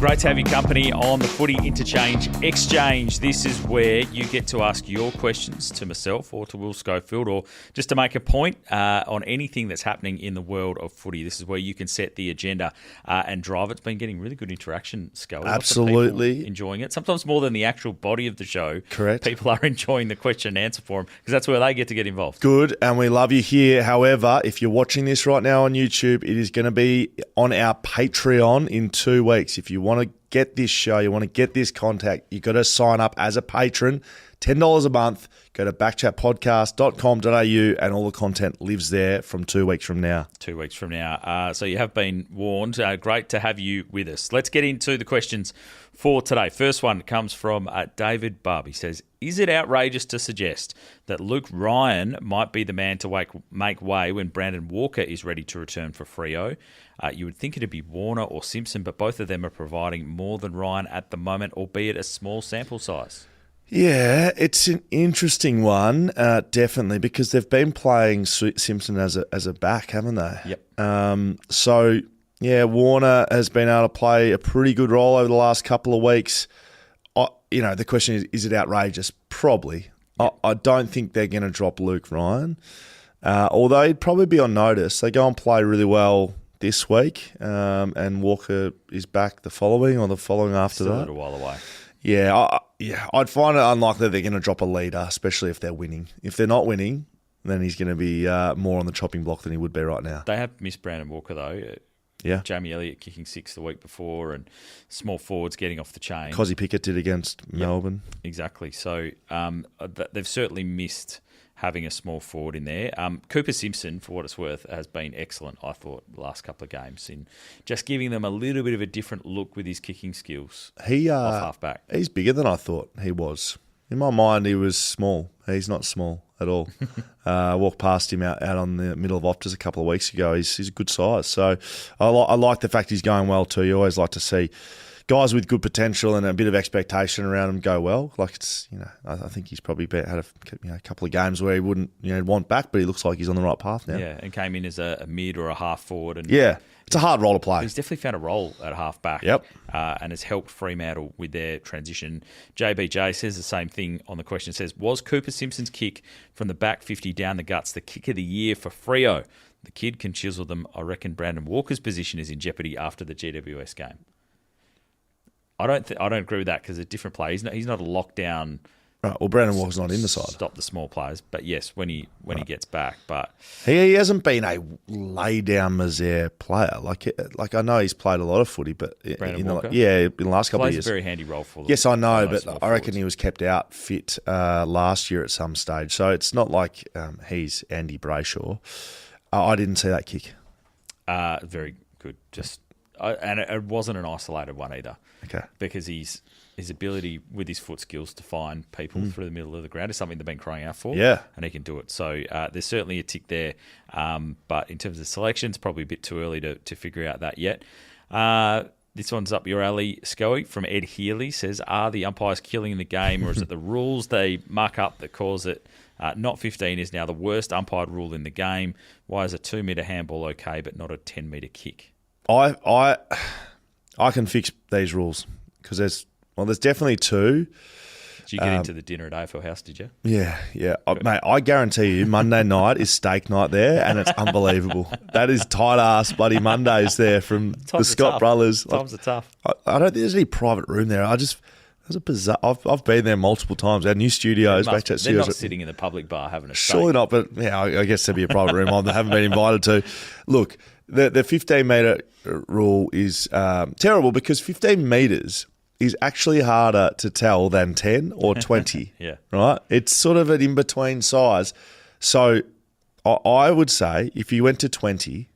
Great to have your company on the Footy Interchange Exchange. This is where you get to ask your questions to myself or to Will Schofield, or just to make a point on anything that's happening in the world of footy. This is where you can set the agenda and drive. It's been getting really good interaction, Scully. Absolutely. Enjoying it. Sometimes more than the actual body of the show. Correct. People are enjoying the question and answer forum because that's where they get to get involved. Good, and we love you here. However, if you're watching this right now on YouTube, it is going to be on our Patreon in 2 weeks. If you want to get this show, you want to get this contact, you got to sign up as a patron. $10 a month. Go to backchatpodcast.com.au and all the content lives there from 2 weeks from now. 2 weeks from now. So you have been warned. Great to have you with us. Let's get into the questions for today. First one comes from David Bubb. He says, is it outrageous to suggest that Luke Ryan might be the man to make way when Brandon Walker is ready to return for Freo? You would think it'd be Warner or Simpson, but both of them are providing more than Ryan at the moment, albeit a small sample size. Yeah, it's an interesting one, definitely, because they've been playing Simpson as a back, haven't they? Yep. So, yeah, Warner has been able to play a pretty good role over the last couple of weeks. The question is it outrageous? Probably. Yep. I don't think they're going to drop Luke Ryan, although he'd probably be on notice. They go and play really well this week, and Walker is back the following after Still that. a little while away. Yeah, I'd find it unlikely they're going to drop a leader, especially if they're winning. If they're not winning, then he's going to be more on the chopping block than he would be right now. They have missed Brandon Walker, though. Yeah. Jamie Elliott kicking 6 the week before and small forwards getting off the chain. Cozzy Pickett did against Melbourne. Exactly. So they've certainly missed having a small forward in there. Cooper Simpson, for what it's worth, has been excellent, I thought, the last couple of games in just giving them a little bit of a different look with his kicking skills off half-back. He's bigger than I thought he was. In my mind, he was small. He's not small at all. Walked past him out on the middle of Optus a couple of weeks ago. He's a good size. So I like the fact he's going well too. You always like to see guys with good potential and a bit of expectation around him go well. Like I think he's probably had a couple of games where he wouldn't want back, but he looks like he's on the right path now. Yeah, and came in as a mid or a half forward. And yeah, it's a hard role to play. He's definitely found a role at half back. Yep. And has helped Fremantle with their transition. JBJ says the same thing on the question. Says, was Cooper Simpson's kick from the back 50 down the guts the kick of the year for Freo? The kid can chisel them. I reckon Brandon Walker's position is in jeopardy after the GWS game. I don't agree with that because it's a different play. He's not a lockdown. Right, well, Brandon Walker's not in the side. Stop the small players, but yes, when he gets back, but he hasn't been a lay down misère player. Like I know he's played a lot of footy, but in the last couple of years, plays a very handy role for them. Yes, I know, but I reckon he was kept out fit last year at some stage. So it's not like he's Andy Brayshaw. I didn't see that kick. Very good. And it wasn't an isolated one either. Okay. Because his ability with his foot skills to find people through the middle of the ground is something they've been crying out for. Yeah. And he can do it. So there's certainly a tick there. But in terms of selection, it's probably a bit too early to figure out that yet. This one's up your alley, Schoey, from Ed Healy. Says, are the umpires killing the game or is it the rules they muck up that cause it? Not 15 is now the worst umpired rule in the game. Why is a 2-metre handball okay but not a 10-metre kick? I can fix these rules because there's definitely two. Did you get into the dinner at AFL House, did you? Yeah. Mate, I guarantee you Monday night is steak night there and it's unbelievable. That is tight-ass bloody Mondays there from the Scott brothers. Times are tough. I don't think there's any private room there. There's a bizarre. I've been there multiple times. Our new studios, BackChat Studios. They're not sitting in the public bar having a steak. Surely not, but yeah, I guess there'd be a private room I haven't been invited to. Look, the 15-metre rule is terrible because 15 metres is actually harder to tell than 10 or 20. Yeah. Right? It's sort of an in-between size. So I would say if you went to 20,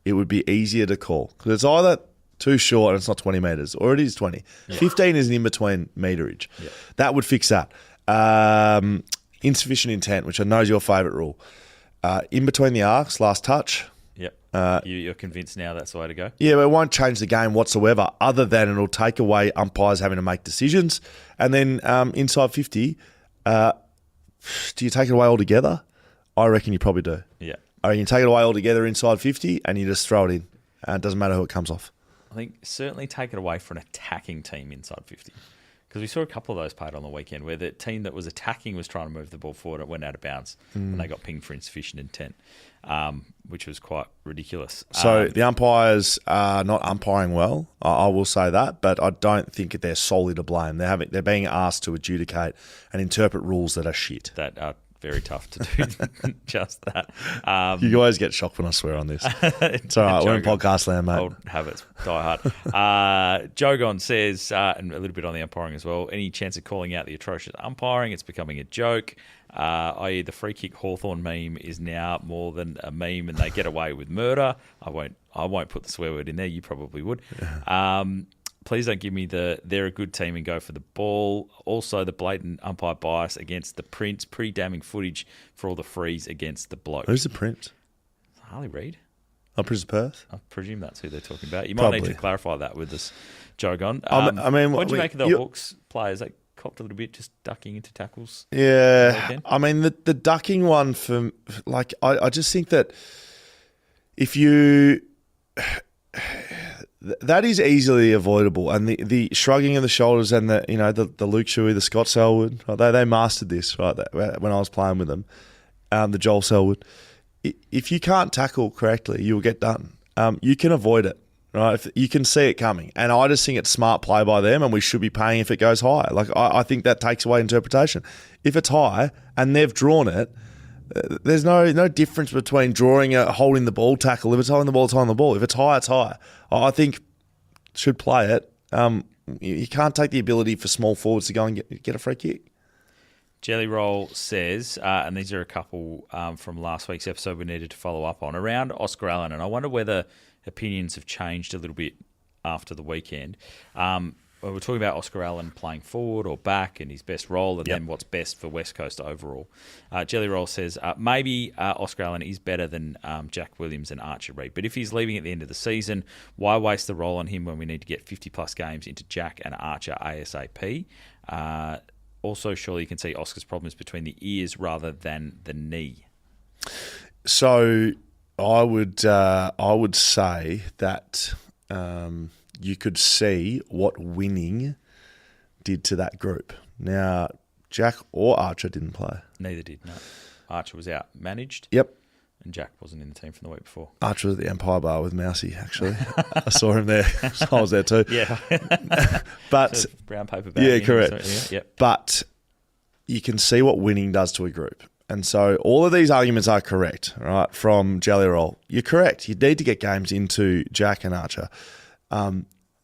it would be easier to call because it's either too short and it's not 20 metres or it is 20. Yeah. 15 is an in-between meterage. Yeah. That would fix that. Insufficient intent, which I know is your favourite rule. In between the arcs, last touch. Yep. You're convinced now that's the way to go? Yeah, but it won't change the game whatsoever other than it'll take away umpires having to make decisions. And then inside 50, do you take it away altogether? I reckon you probably do. Yeah. I reckon you take it away altogether inside 50 and you just throw it in. And it doesn't matter who it comes off. I think certainly take it away from an attacking team inside 50. Because we saw a couple of those played on the weekend where the team that was attacking was trying to move the ball forward. It went out of bounds and they got pinged for insufficient intent, which was quite ridiculous. So the umpires are not umpiring well, I will say that, but I don't think they're solely to blame. They're being asked to adjudicate and interpret rules that are shit. That are very tough to do just that. You guys get shocked when I swear on this. It's all right, we're in podcast land, mate. Old habits die hard. Jogon says, and a little bit on the umpiring as well, any chance of calling out the atrocious umpiring? It's becoming a joke. I.e. the free kick Hawthorn meme is now more than a meme and they get away with murder. I won't put the swear word in there. You probably would. Please don't give me they're a good team and go for the ball. Also, the blatant umpire bias against the Prince. Pretty damning footage for all the frees against the bloke. Who's the Prince? Harley Reid. Oh, Prince of Perth? I presume that's who they're talking about. You might need to clarify that with us, Jogon. I mean, what do you make of the Hawks players? They copped a little bit just ducking into tackles. Yeah. I mean, the ducking one, I just think that if you... That is easily avoidable, and the shrugging of the shoulders and the Luke Shuey, the Scott Selwood, right, they mastered this right when I was playing with them. The Joel Selwood, if you can't tackle correctly, you'll get done. You can avoid it, right? If you can see it coming, and I just think it's smart play by them, and we should be paying if it goes high. Like I think that takes away interpretation. If it's high and they've drawn it. There's no difference between drawing a holding the ball tackle. If it's holding the ball, it's holding the ball. If it's high, it's high. I think should play it. You can't take the ability for small forwards to go and get a free kick. Jelly Roll says, and these are a couple from last week's episode we needed to follow up on, around Oscar Allen, and I wonder whether opinions have changed a little bit after the weekend. We're talking about Oscar Allen playing forward or back and his best role and then what's best for West Coast overall. Jelly Roll says, maybe Oscar Allen is better than Jack Williams and Archer Reid, but if he's leaving at the end of the season, why waste the role on him when we need to get 50-plus games into Jack and Archer ASAP? Also, surely you can see Oscar's problems between the ears rather than the knee. So I would say that... you could see what winning did to that group. Now, Jack or Archer didn't play. Neither did, no. Archer was out managed. Yep. And Jack wasn't in the team from the week before. Archer was at the Empire Bar with Mousy, actually. I saw him there. I was there too. Yeah. But sort of brown paper bag. Yeah, correct. Yeah. Yep. But you can see what winning does to a group. And so all of these arguments are correct, right, from Jelly Roll. You're correct. You need to get games into Jack and Archer.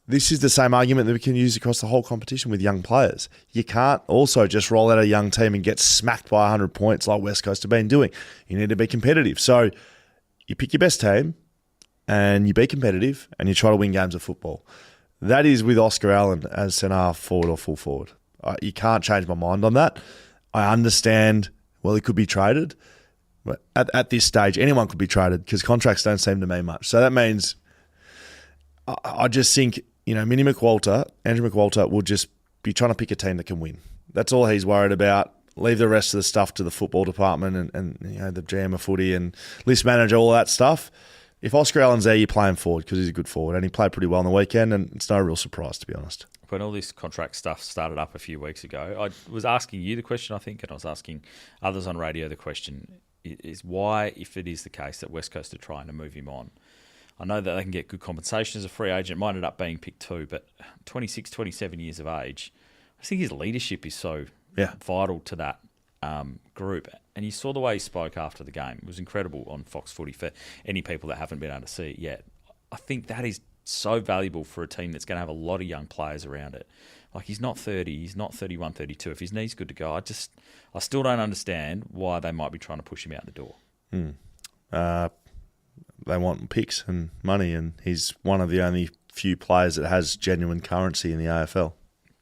This is the same argument that we can use across the whole competition with young players. You can't also just roll out a young team and get smacked by 100 points like West Coast have been doing. You need to be competitive. So you pick your best team and you be competitive and you try to win games of football. That is with Oscar Allen as centre forward or full forward. You can't change my mind on that. I understand, well, he could be traded. But at this stage, anyone could be traded because contracts don't seem to mean much. So that means... I just think, Andrew McWalter will just be trying to pick a team that can win. That's all he's worried about. Leave the rest of the stuff to the football department and the GM of footy and list manager, all that stuff. If Oscar Allen's there, you play him forward because he's a good forward and he played pretty well on the weekend and it's no real surprise, to be honest. When all this contract stuff started up a few weeks ago, I was asking you the question, I think, and I was asking others on radio the question, is why, if it is the case that West Coast are trying to move him on, I know that they can get good compensation as a free agent. It might end up being pick 2, but 26, 27 years of age, I think his leadership is so vital to that group. And you saw the way he spoke after the game. It was incredible on Fox Footy for any people that haven't been able to see it yet. I think that is so valuable for a team that's going to have a lot of young players around it. Like, he's not 30, he's not 31, 32. If his knee's good to go, I still don't understand why they might be trying to push him out the door. They want picks and money, and he's one of the only few players that has genuine currency in the AFL.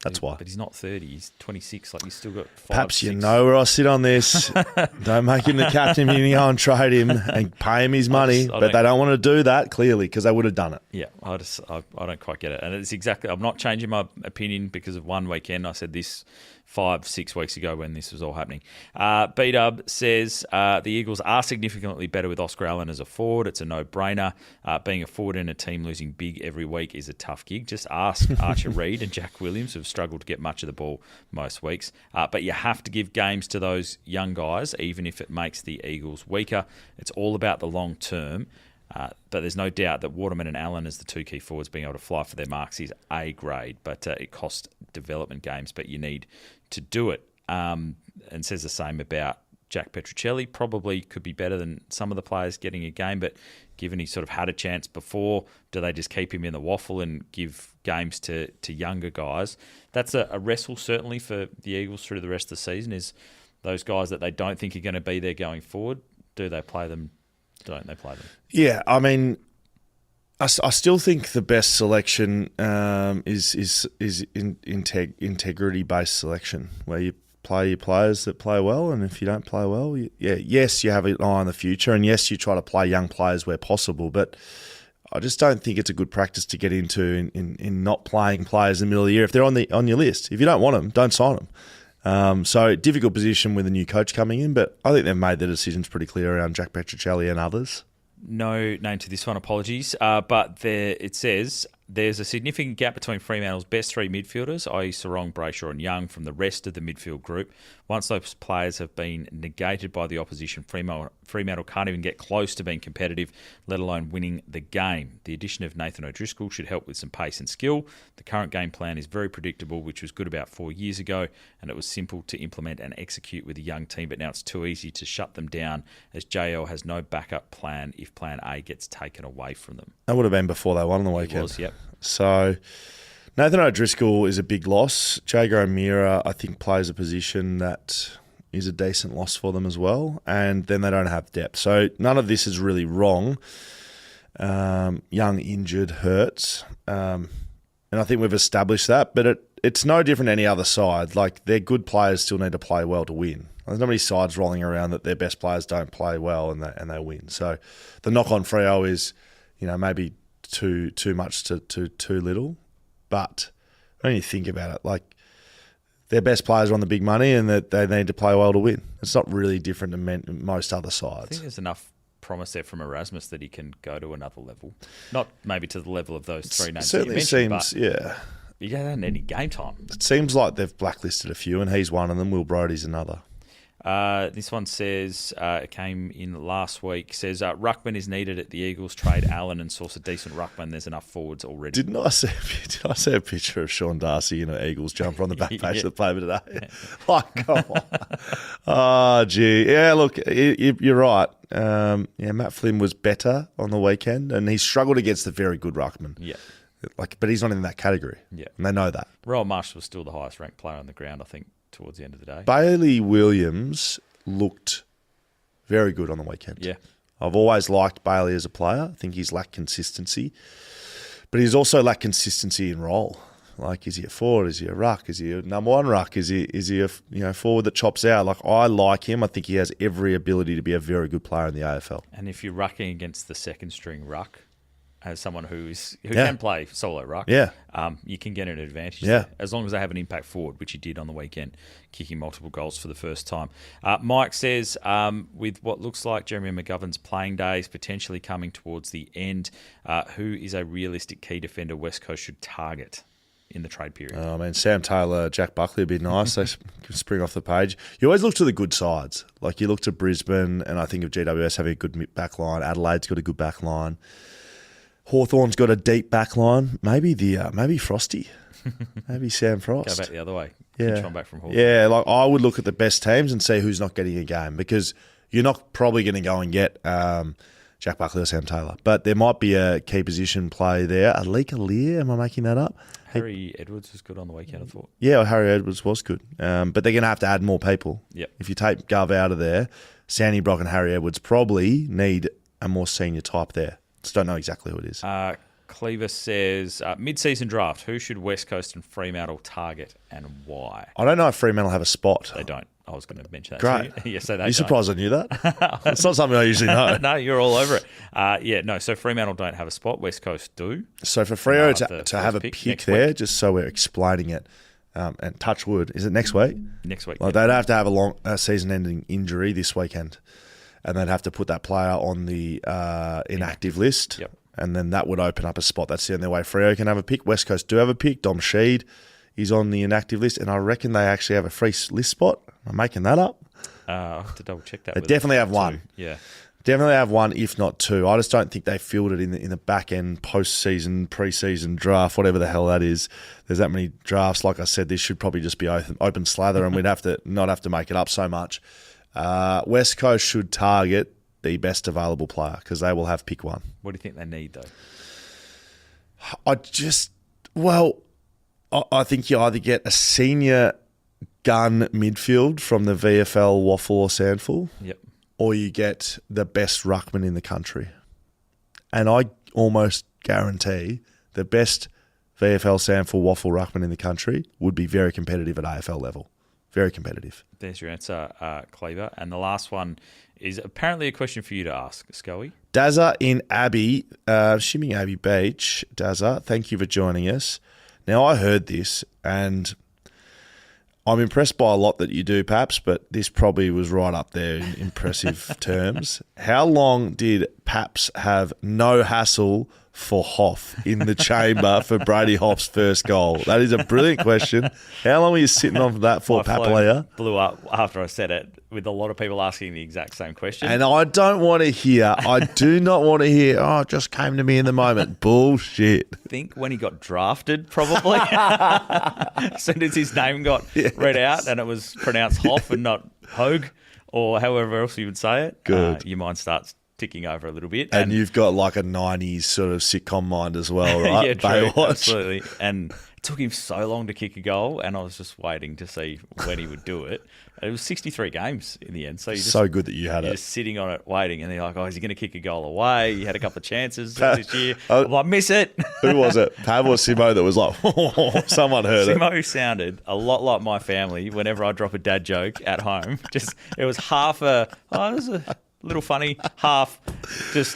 That's why. But he's not 30. He's 26. Like, he's still got 5, Perhaps 6. You know where I sit on this. Don't make him the captain. You need to go and trade him and pay him his money. But they don't want to do that, clearly, because they would have done it. Yeah, I don't quite get it. And it's exactly... I'm not changing my opinion because of one weekend. I said this 5-6 weeks ago when this was all happening. B-Dub says the Eagles are significantly better with Oscar Allen as a forward. It's a no-brainer. Being a forward in a team losing big every week is a tough gig. Just ask Archer Reid and Jack Williams, who have struggled to get much of the ball most weeks. But you have to give games to those young guys, even if it makes the Eagles weaker. It's all about the long term. But there's no doubt that Waterman and Allen, as the two key forwards, being able to fly for their marks is A grade. But it costs development games, but you need to do it. And says the same about Jack Petruccelli. Probably could be better than some of the players getting a game, but given he sort of had a chance before, do they just keep him in the waffle and give games to younger guys? That's a wrestle certainly for the Eagles through the rest of the season, is those guys that they don't think are going to be there going forward. Do they play them? Don't they play them? Yeah, I mean, I still think the best selection is integrity-based selection, where you play your players that play well, and if you don't play well, yes, you have an eye on the future, and yes, you try to play young players where possible, but I just don't think it's a good practice to get into in not playing players in the middle of the year if they're on your list. If you don't want them, don't sign them. So difficult position with a new coach coming in, but I think they've made the decisions pretty clear around Jack Petruccelli and others. No name to this one, apologies. But it says there's a significant gap between Fremantle's best three midfielders, i.e. Sarong, Brayshaw and Young, from the rest of the midfield group. Once those players have been negated by the opposition, Fremantle can't even get close to being competitive, let alone winning the game. The addition of Nathan O'Driscoll should help with some pace and skill. The current game plan is very predictable, which was good about 4 years ago, and it was simple to implement and execute with a young team, but now it's too easy to shut them down as JL has no backup plan if plan A gets taken away from them. That would have been before they won on the weekend. It was, yep. So Nathan O'Driscoll is a big loss. Jago O'Meara, I think, plays a position that is a decent loss for them as well, and then they don't have depth. So none of this is really wrong. Young injured hurts, and I think we've established that, but it's no different than any other side. Like, their good players still need to play well to win. There's not many sides rolling around that their best players don't play well and they win. So the knock on Freo is, maybe too much to too little. But when you think about it, like, their best players are on the big money and that they need to play well to win. It's not really different than most other sides. I think there's enough promise there from Erasmus that he can go to another level. Not maybe to the level of those three names that you mentioned, seems, yeah. He hasn't any game time. It seems like they've blacklisted a few, and he's one of them. Will Brodie's another. This one says, it came in last week, says, Ruckman is needed at the Eagles. Trade Allen and source a decent Ruckman. There's enough forwards already. Did I see a picture of Sean Darcy in an Eagles jumper on the back page of the paper today? Like, come on. Oh, gee. Yeah, look, you're right. Matt Flynn was better on the weekend, and he struggled against the very good Ruckman. Yeah. But he's not in that category. Yeah. And they know that. Royal Marshall was still the highest ranked player on the ground, I think, towards the end of the day. Bailey Williams looked very good on the weekend. Yeah. I've always liked Bailey as a player. I think he's lacked consistency. But he's also lacked consistency in role. Like, is he a forward? Is he a ruck? Is he a number one ruck? Is he a forward that chops out? Like, I like him. I think he has every ability to be a very good player in the AFL. And if you're rucking against the second string ruck, as someone who can play solo ruck, you can get an advantage there, as long as they have an impact forward, which he did on the weekend, kicking multiple goals for the first time. Mike says, with what looks like Jeremy McGovern's playing days potentially coming towards the end, who is a realistic key defender West Coast should target in the trade period? I mean, Sam Taylor, Jack Buckley would be nice. They can spring off the page. You always look to the good sides. Like, you look to Brisbane, and I think of GWS having a good back line. Adelaide's got a good back line. Hawthorn's got a deep back line. Maybe Frosty. Maybe Sam Frost. Go back the other way. Yeah. Back from Hawthorn. Yeah, like, I would look at the best teams and see who's not getting a game, because you're not probably going to go and get Jack Buckley or Sam Taylor. But there might be a key position play there. Alika Lear, am I making that up? Harry Edwards was good on the weekend, I thought. Yeah, well, Harry Edwards was good. But they're going to have to add more people. Yep. If you take Gov out of there, Sandy Brock and Harry Edwards probably need a more senior type there. Just don't know exactly who it is. Cleaver says, mid-season draft, who should West Coast and Fremantle target and why? I don't know if Fremantle have a spot. They don't. I was going to mention that. Great. Yes, so they you surprised I knew that? It's not something I usually know. No, you're all over it. So Fremantle don't have a spot. West Coast do. So for Freo to have a pick there, just so we're explaining it, and touch wood, is it next week? Next week. Like, they'd have to have a long season-ending injury this weekend, and they'd have to put that player on the inactive list. Yep. And then that would open up a spot. That's the only way Freo can have a pick. West Coast do have a pick. Dom Sheed is on the inactive list, and I reckon they actually have a free list spot. I'm making that up. I'll have to double check that. They definitely have one. Yeah. Definitely have one, if not two. I just don't think they filled it in the back end, post-season, pre-season draft, whatever the hell that is. There's that many drafts. Like I said, this should probably just be open slather, and we'd have to not have to make it up so much. West Coast should target the best available player because they will have pick one. What do you think they need, though? I think you either get a senior gun midfield from the VFL, Waffle or Sandful. Yep. Or you get the best ruckman in the country. And I almost guarantee the best VFL, Sandful, Waffle ruckman in the country would be very competitive at AFL level. Very competitive. There's your answer, Cleaver. And the last one is apparently a question for you to ask, Schoey. Dazza in Abbey, assuming Abbey Beach. Dazza, thank you for joining us. Now, I heard this, and I'm impressed by a lot that you do, Paps, but this probably was right up there in impressive terms. How long did Paps have no hassle for Hoff in the chamber for Brady Hoff's first goal? That is a brilliant question. How long were you sitting on that for, Papalia? Blew up after I said it, with a lot of people asking the exact same question. And I do not want to hear, it just came to me in the moment. Bullshit. I think when he got drafted, probably. As soon as his name got read out and it was pronounced Hoff and not Hogue, or however else you would say it, Good. Your mind starts ticking over a little bit. And you've got like a 90s sort of sitcom mind as well, right? Yeah, true. Baywatch. Absolutely. And it took him so long to kick a goal, and I was just waiting to see when he would do it. And it was 63 games in the end. So so good that you had you're it. just sitting on it waiting, and they're like, is he going to kick a goal away? He had a couple of chances this year. I'm like, miss it. Who was it? Pav or Simo that was like, someone heard it. Simo sounded a lot like my family whenever I drop a dad joke at home. It was half it was a little funny, half just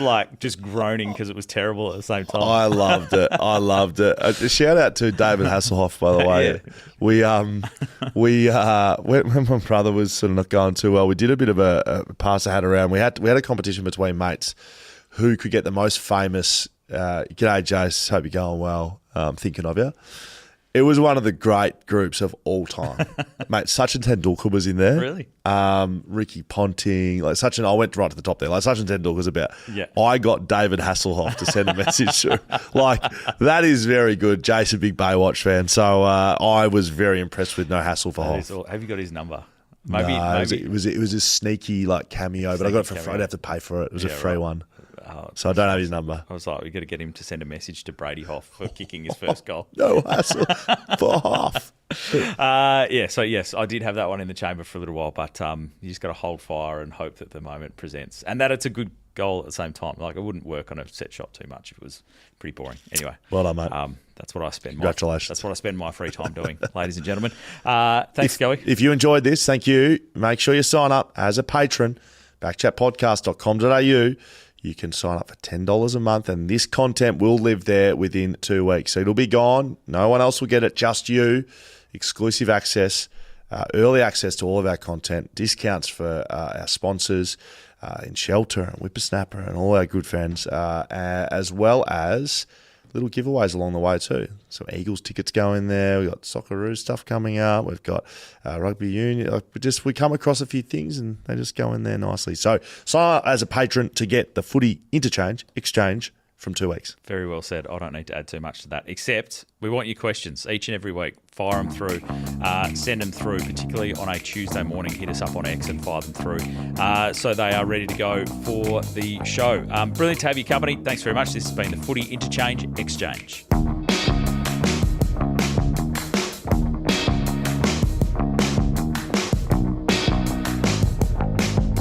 groaning because it was terrible at the same time. I loved it. A shout out to David Hasselhoff, by the way. Yeah. When my brother was sort of not going too well, we did a bit of a pass I had around. We had a competition between mates who could get the most famous. G'day, Jace. Hope you're going well. Thinking of you. It was one of the great groups of all time. Mate, Sachin Tendulkar was in there. Really? Ricky Ponting. I went right to the top there. Like, Sachin Tendulkar's about. Yeah. I got David Hasselhoff to send a message through. Like, that is very good. Jason, big Baywatch fan. So I was very impressed with no hassle for Hoff. Have you got his number? Maybe. It was a sneaky cameo, but I got it for free. I'd have to pay for it. It was a free one. So I don't have his number. I was like, we've got to get him to send a message to Brady Hoff for kicking his first goal. No hassle for Hoff. So yes, I did have that one in the chamber for a little while, but you just got to hold fire and hope that the moment presents and that it's a good goal at the same time. Like, it wouldn't work on a set shot too much if it was pretty boring. Anyway. Well done, mate. That's what I spend. Congratulations. That's what I spend my free time doing, ladies and gentlemen. Thanks, Schoey. If you enjoyed this, thank you. Make sure you sign up as a patron. backchatpodcast.com.au. You can sign up for $10 a month, and this content will live there within 2 weeks. So it'll be gone. No one else will get it, just you. Exclusive access, early access to all of our content, discounts for our sponsors in Shelter and Whippersnapper and all our good friends, as well as little giveaways along the way too. Some Eagles tickets going there. We've got Socceroos stuff coming up. We've got rugby union. We come across a few things and they just go in there nicely. So sign up as a patron to get the Footy Interchange exchange from 2 weeks. Very well said. I don't need to add too much to that, except we want your questions each and every week. Fire them through. Send them through, particularly on a Tuesday morning. Hit us up on X and fire them through so they are ready to go for the show. Brilliant to have your company. Thanks very much. This has been the Footy Interchange Exchange.